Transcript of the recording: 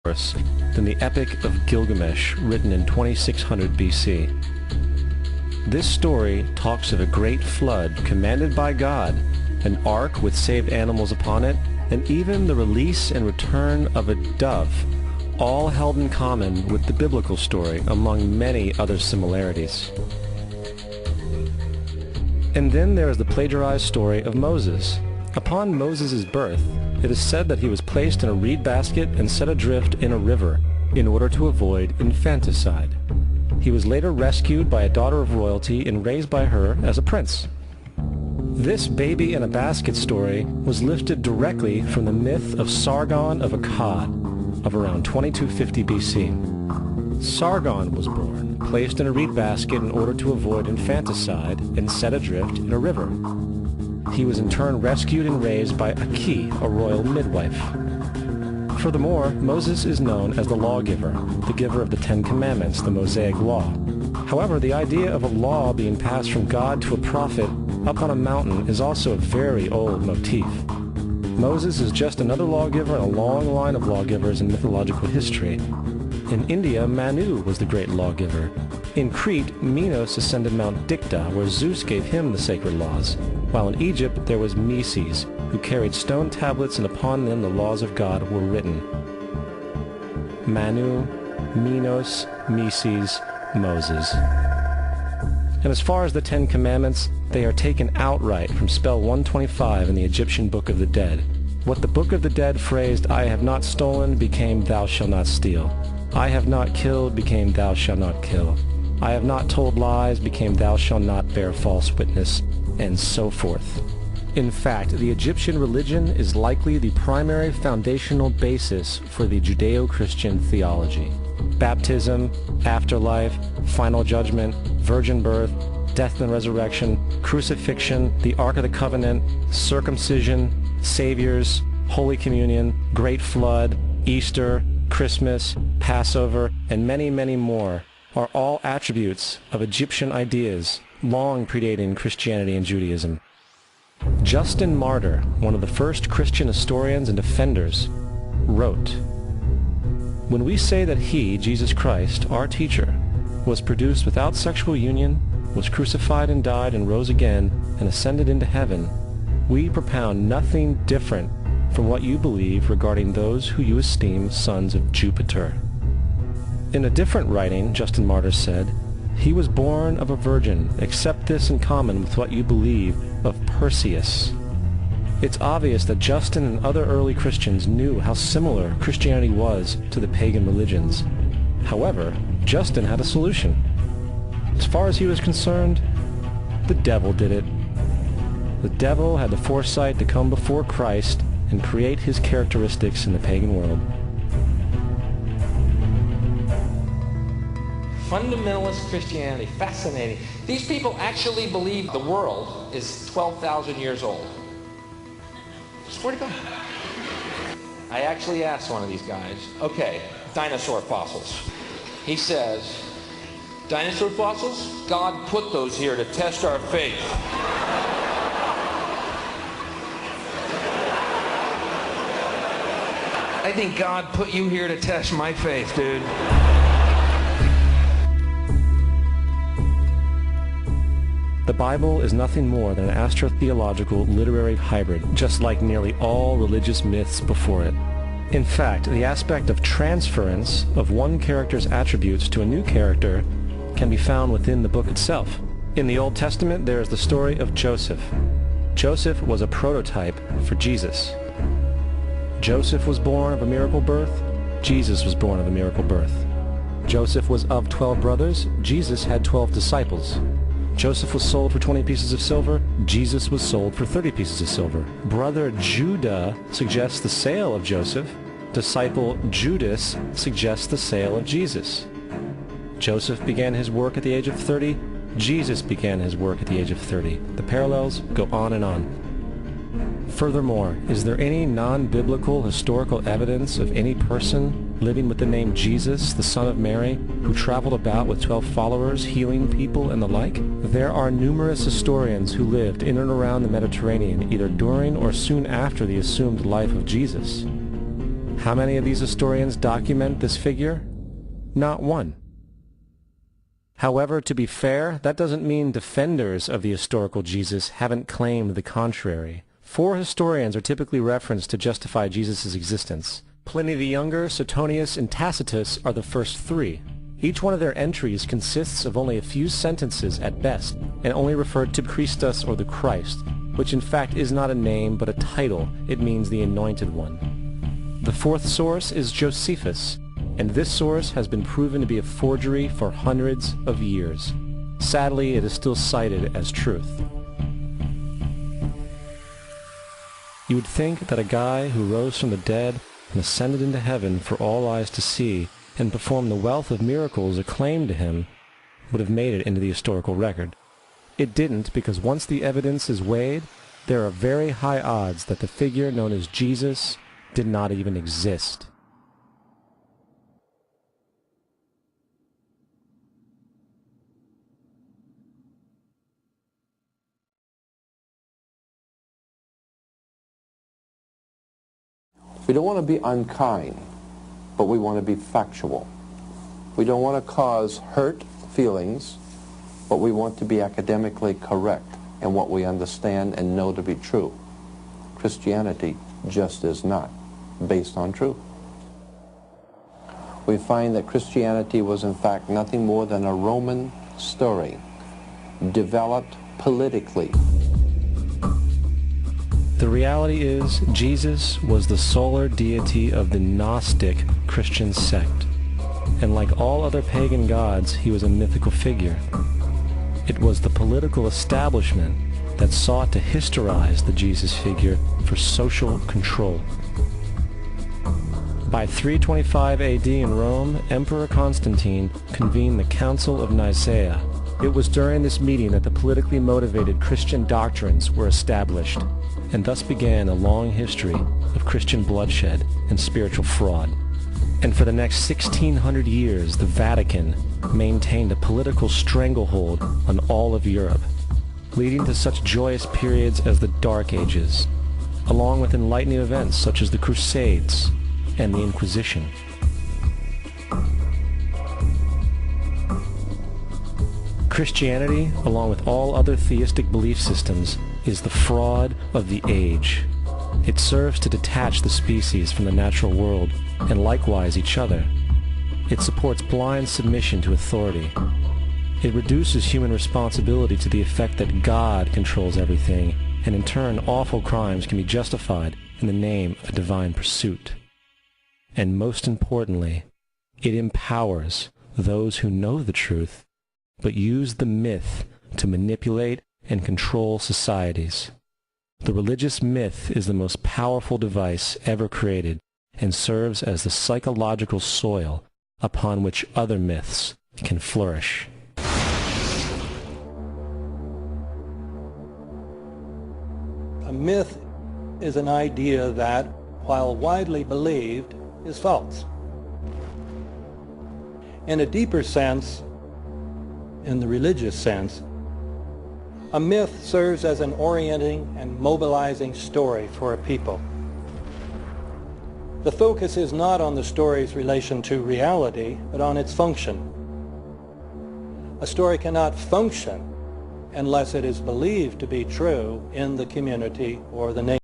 than the Epic of Gilgamesh, written in 2600 BC. This story talks of a great flood commanded by God, an ark with saved animals upon it, and even the release and return of a dove, all held in common with the biblical story among many other similarities. And then there is the plagiarized story of Moses. Upon Moses' birth, it is said that he was placed in a reed basket and set adrift in a river in order to avoid infanticide. He was later rescued by a daughter of royalty and raised by her as a prince. This baby in a basket story was lifted directly from the myth of Sargon of Akkad of around 2250 BC. Sargon was born, placed in a reed basket in order to avoid infanticide, and set adrift in a river. He was in turn rescued and raised by Aki, a royal midwife. Furthermore, Moses is known as the lawgiver, the giver of the Ten Commandments, the Mosaic Law. However, the idea of a law being passed from God to a prophet up on a mountain is also a very old motif. Moses is just another lawgiver in a long line of lawgivers in mythological history. In India, Manu was the great lawgiver. In Crete, Minos ascended Mount Dicta, where Zeus gave him the sacred laws, while in Egypt there was Meses, who carried stone tablets and upon them the laws of God were written. Manu, Minos, Meses, Moses. And as far as the Ten Commandments, they are taken outright from spell 125 in the Egyptian Book of the Dead. What the Book of the Dead phrased, "I have not stolen," became "Thou shalt not steal." "I have not killed," became "Thou shalt not kill." "I have not told lies," became "Thou shalt not bear false witness," and so forth. In fact, the Egyptian religion is likely the primary foundational basis for the Judeo-Christian theology. Baptism, afterlife, final judgment, virgin birth, death and resurrection, crucifixion, the Ark of the Covenant, circumcision, saviors, Holy Communion, Great Flood, Easter, Christmas, Passover, and many, many more are all attributes of Egyptian ideas long predating Christianity and Judaism. Justin Martyr, one of the first Christian historians and defenders, wrote, "When we say that he, Jesus Christ, our teacher, was produced without sexual union, was crucified and died and rose again and ascended into heaven, we propound nothing different from what you believe regarding those who you esteem sons of Jupiter." In a different writing, Justin Martyr said, "He was born of a virgin, except this in common with what you believe of Perseus." It's obvious that Justin and other early Christians knew how similar Christianity was to the pagan religions. However, Justin had a solution. As far as he was concerned, the devil did it. The devil had the foresight to come before Christ and create his characteristics in the pagan world. Fundamentalist Christianity, fascinating. These people actually believe the world is 12,000 years old. Swear to God. I actually asked one of these guys, okay, dinosaur fossils. He says, dinosaur fossils? God put those here to test our faith. I think God put you here to test my faith, dude. The Bible is nothing more than an astrotheological literary hybrid, just like nearly all religious myths before it. In fact, the aspect of transference of one character's attributes to a new character can be found within the book itself. In the Old Testament, there is the story of Joseph. Joseph was a prototype for Jesus. Joseph was born of a miracle birth. Jesus was born of a miracle birth. Joseph was of 12 brothers. Jesus had 12 disciples. Joseph was sold for 20 pieces of silver. Jesus was sold for 30 pieces of silver. Brother Judah suggests the sale of Joseph. Disciple Judas suggests the sale of Jesus. Joseph began his work at the age of 30. Jesus began his work at the age of 30. The parallels go on and on. Furthermore, is there any non-biblical historical evidence of any person living with the name Jesus, the son of Mary, who traveled about with 12 followers, healing people and the like? There are numerous historians who lived in and around the Mediterranean, either during or soon after the assumed life of Jesus. How many of these historians document this figure? Not one. However, to be fair, that doesn't mean defenders of the historical Jesus haven't claimed the contrary. 4 historians are typically referenced to justify Jesus' existence. Pliny the Younger, Suetonius, and Tacitus are the first 3. Each one of their entries consists of only a few sentences at best, and only referred to Christus or the Christ, which in fact is not a name but a title. It means the Anointed One. The 4th source is Josephus, and this source has been proven to be a forgery for hundreds of years. Sadly, it is still cited as truth. You would think that a guy who rose from the dead and ascended into heaven for all eyes to see and performed the wealth of miracles acclaimed to him would have made it into the historical record. It didn't, because once the evidence is weighed, there are very high odds that the figure known as Jesus did not even exist. We don't want to be unkind, but we want to be factual. We don't want to cause hurt feelings, but we want to be academically correct in what we understand and know to be true. Christianity just is not based on truth. We find that Christianity was in fact nothing more than a Roman story, developed politically. The reality is, Jesus was the solar deity of the Gnostic Christian sect, and like all other pagan gods, he was a mythical figure. It was the political establishment that sought to historize the Jesus figure for social control. By 325 AD in Rome, Emperor Constantine convened the Council of Nicaea. It was during this meeting that the politically motivated Christian doctrines were established, and thus began a long history of Christian bloodshed and spiritual fraud. And for the next 1600 years, the Vatican maintained a political stranglehold on all of Europe, leading to such joyous periods as the Dark Ages, along with enlightening events such as the Crusades and the Inquisition. Christianity, along with all other theistic belief systems, is the fraud of the age. It serves to detach the species from the natural world, and likewise each other. It supports blind submission to authority. It reduces human responsibility to the effect that God controls everything, and in turn awful crimes can be justified in the name of a divine pursuit. And most importantly, it empowers those who know the truth, but use the myth to manipulate and control societies. The religious myth is the most powerful device ever created and serves as the psychological soil upon which other myths can flourish. A myth is an idea that, while widely believed, is false. In a deeper sense, in the religious sense, a myth serves as an orienting and mobilizing story for a people. The focus is not on the story's relation to reality, but on its function. A story cannot function unless it is believed to be true in the community or the nation.